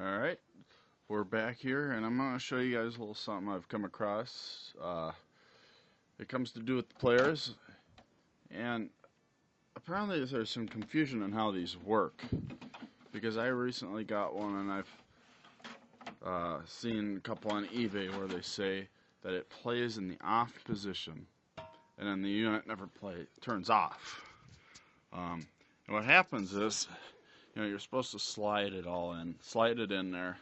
Alright, we're back here and I'm going to show you guys a little something I've come across. It comes to do with the players, and apparently there's some confusion on how these work, because I recently got one and I've seen a couple on eBay where they say that it plays in the off position and then the unit never turns off. And what happens is, you're supposed to slide it all in, slide it in there,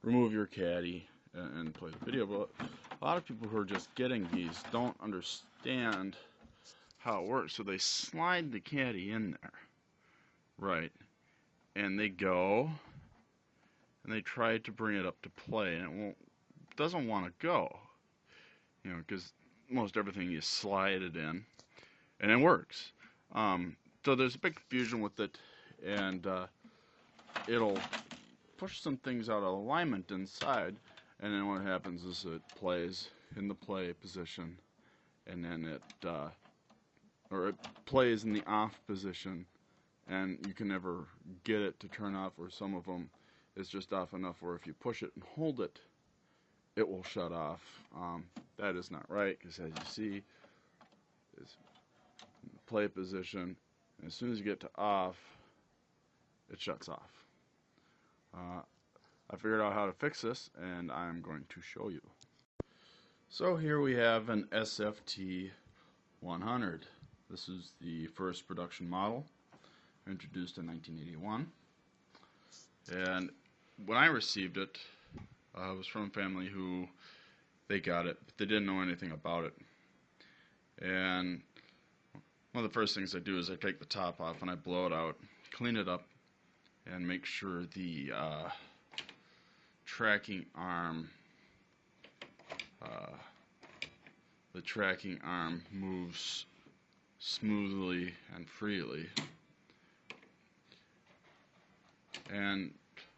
remove your caddy, and play the video. But a lot of people who are just getting these don't understand how it works. So they slide the caddy in there, right? And they go, and they try to bring it up to play, and it doesn't want to go, because most everything you slide it in, and it works. So there's a big confusion with it. And it'll push some things out of alignment inside, and then what happens is it plays in the play position, and then it plays in the off position, and you can never get it to turn off, or some of them is just off enough where if you push it and hold it, it will shut off. That is not right, because as you see, it's in the play position, and as soon as you get to off, it shuts off. I figured out how to fix this, and I'm going to show you. So here we have an SFT 100. This is the first production model, introduced in 1981. And when I received it, I was from a family who they got it, but they didn't know anything about it. And one of the first things I do is I take the top off and I blow it out, clean it up, and make sure the tracking arm moves smoothly and freely. And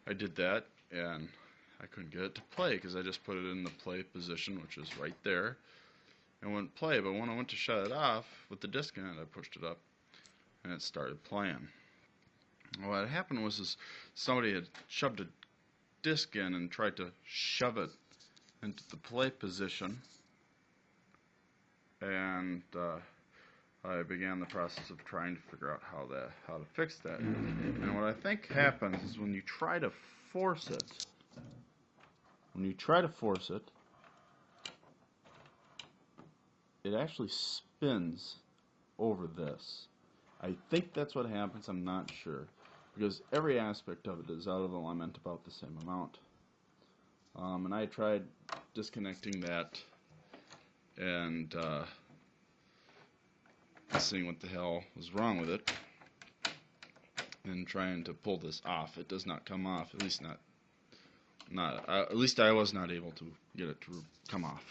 I did that, and I couldn't get it to play because I just put it in the play position, which is right there, and wouldn't play. But when I went to shut it off with the disc in it, I pushed it up, and it started playing. What happened was somebody had shoved a disc in and tried to shove it into the play position, and I began the process of trying to figure out how to fix that. And what I think happens is when you try to force it, it actually spins over this. I think that's what happens. I'm not sure, because every aspect of it is out of alignment about the same amount. And I tried disconnecting that and seeing what the hell was wrong with it, and trying to pull this off. It does not come off. At least at least I was not able to get it to come off.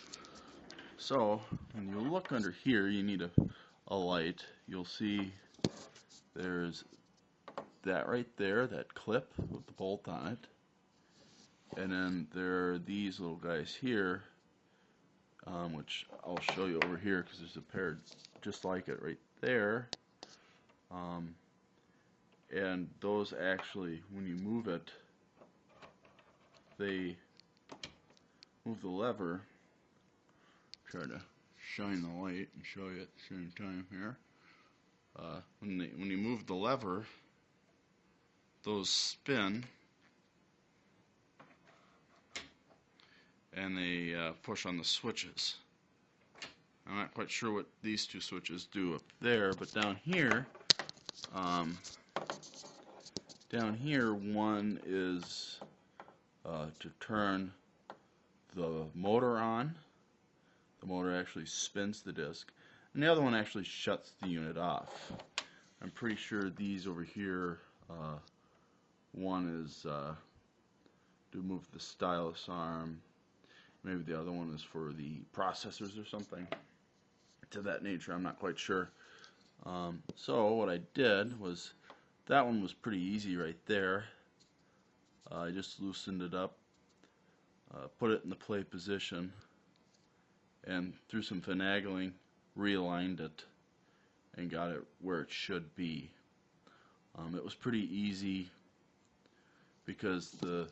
So when you look under here, you need a light. You'll see there's that right there, that clip with the bolt on it, and then there are these little guys here, which I'll show you over here because there's a pair just like it right there, and those actually, when you move it, they move the lever. Try to shine the light and show you at the same time here. When you move the lever, those spin, and they push on the switches. I'm not quite sure what these two switches do up there, but down here, one is to turn the motor on. The motor actually spins the disc, and the other one actually shuts the unit off. I'm pretty sure these over here, one is to move the stylus arm, maybe the other one is for the processors or something to that nature. I'm not quite sure. So what I did was, that one was pretty easy right there. I just loosened it up, put it in the play position, and through some finagling realigned it and got it where it should be. It was pretty easy because the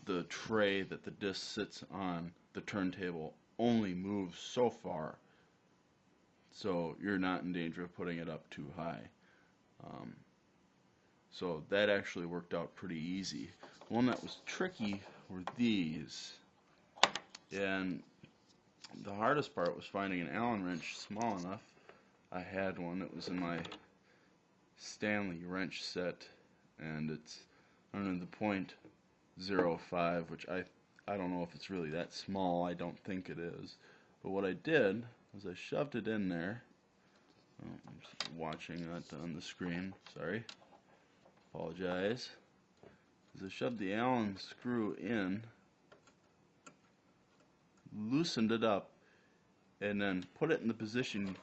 the tray that the disc sits on, the turntable, only moves so far, so you're not in danger of putting it up too high. So that actually worked out pretty easy. The one that was tricky were these, and the hardest part was finding an Allen wrench small enough. I had one that was in my Stanley wrench set, and it's under the .05, which I don't know if it's really that small. I don't think it is. But what I did was I shoved it in there. Oh, I'm just watching that on the screen. Sorry. Apologize. As I shoved the Allen screw in, loosened it up, and then put it in the position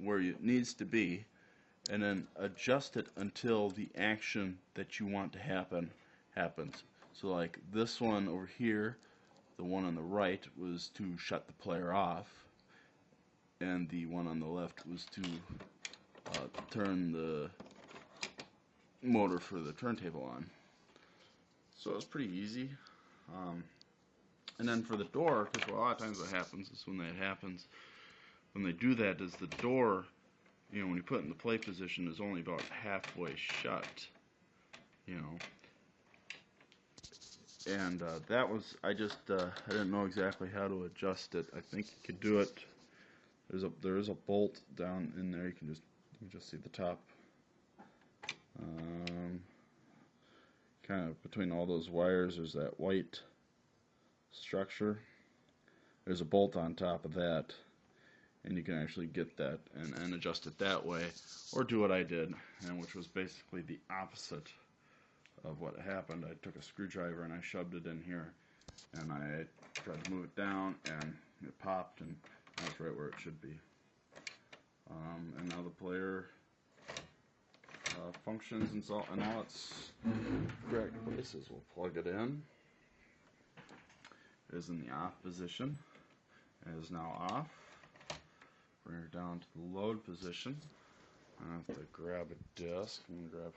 where it needs to be, and then adjust it until the action that you want to happen happens. So like this one over here, the one on the right was to shut the player off, and the one on the left was to turn the motor for the turntable on. So it's pretty easy. And then for the door, because a lot of times what happens is when they do that, is the door, you know, when you put it in the play position, is only about halfway shut, you know. And that was, I didn't know exactly how to adjust it. I think you could do it. There is a bolt down in there. You can just see the top. Kind of between all those wires, there's that white structure. There's a bolt on top of that, and you can actually get that and adjust it that way, or do what I did, and which was basically the opposite of what happened. I took a screwdriver and I shoved it in here, and I tried to move it down, and it popped, and that's right where it should be. And now the player functions and all its correct places. We'll plug it in. It is in the off position. It is now off. Bring her down to the load position. I have to grab a disc. I'm going to grab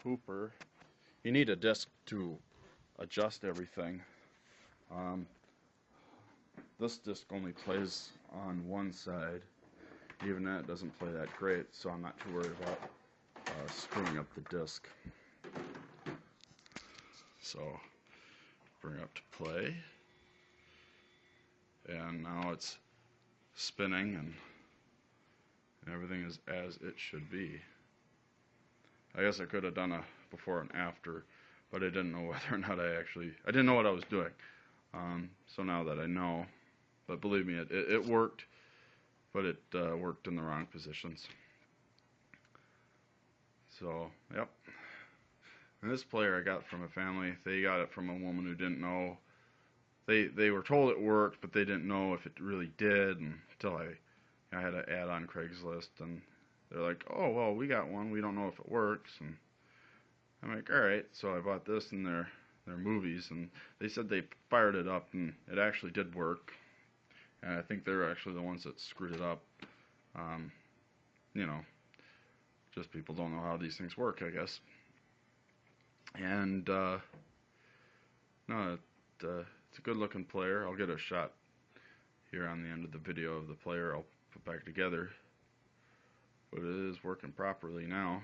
Hooper. You need a disc to adjust everything. This disc only plays on one side. Even that doesn't play that great, so I'm not too worried about screwing up the disc. So bring it up to play, and now it's spinning, and everything is as it should be. I guess I could have done a before and after, but I didn't know whether or not I didn't know what I was doing. So now that I know, but believe me, it worked, but it worked in the wrong positions. So, yep. And this player I got from a family. They got it from a woman who didn't know. They were told it worked, but they didn't know if it really did until I had an ad on Craigslist, and they're like, "Oh, well, we got one. We don't know if it works." And I'm like, "All right." So I bought this in their movies, and they said they fired it up, and it actually did work. And I think they're actually the ones that screwed it up. You know, just people don't know how these things work, I guess. And no, it's a good-looking player. I'll get a shot here on the end of the video of the player I'll put back together. But it is working properly now.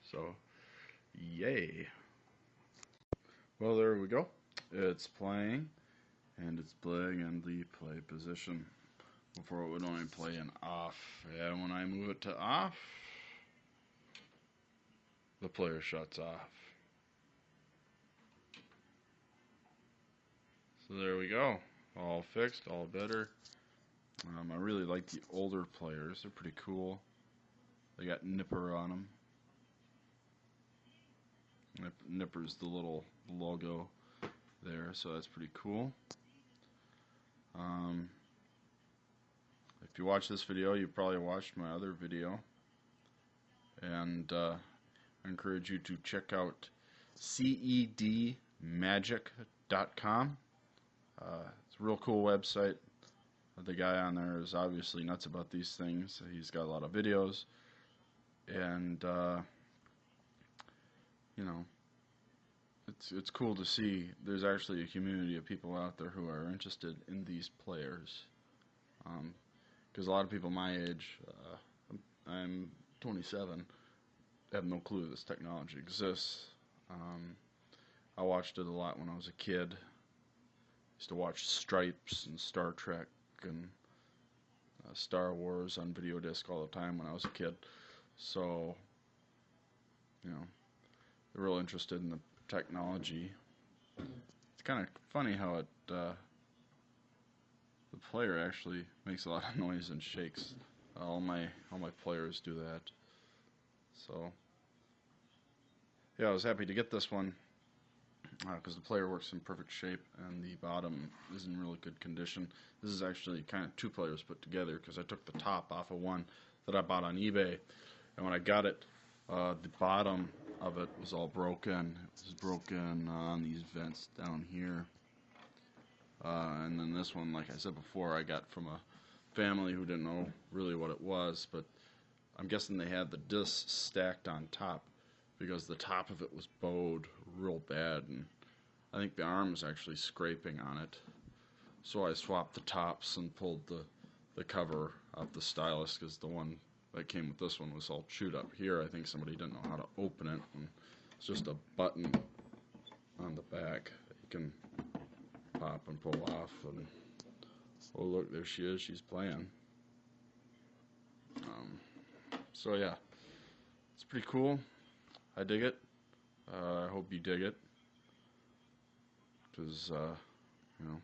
So, yay. Well, there we go. It's playing, and it's playing in the play position. Before it would only play in off. And when I move it to off, the player shuts off. So there we go. All fixed, all better. I really like the older players. They're pretty cool. They got Nipper on them. Nipper's the little logo there, so that's pretty cool. If you watch this video, you probably watched my other video. And I encourage you to check out CEDmagic.com. It's a real cool website. The guy on there is obviously nuts about these things. He's got a lot of videos, and you know, it's cool to see there's actually a community of people out there who are interested in these players. Because a lot of people my age, I'm 27, have no clue this technology exists. I watched it a lot when I was a kid. Used to watch Stripes and Star Trek and Star Wars on video disc all the time when I was a kid. So, you know, they're real interested in the technology. It's kind of funny how it the player actually makes a lot of noise and shakes. All my players do that. So yeah, I was happy to get this one because the player works in perfect shape and the bottom is in really good condition. This is actually kind of two players put together because I took the top off of one that I bought on eBay, and when I got it, the bottom of it was all broken. It was broken on these vents down here. And then this one, like I said before, I got from a family who didn't know really what it was, but I'm guessing they had the discs stacked on top because the top of it was bowed real bad, and I think the arm was actually scraping on it. So I swapped the tops and pulled the cover off the stylus because the one that came with this one was all chewed up here. I think somebody didn't know how to open it, and it's just a button on the back that you can pop and pull off. And oh look, there she is, she's playing. So yeah, it's pretty cool. I dig it. I hope you dig it, because you know,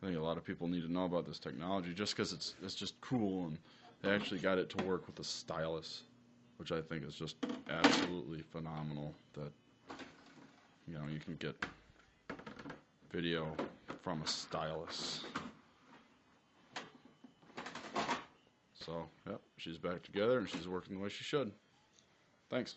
I think a lot of people need to know about this technology just because it's just cool, and they actually got it to work with a stylus, which I think is just absolutely phenomenal. That, you know, you can get video from a stylus. So, yep, she's back together and she's working the way she should. Thanks.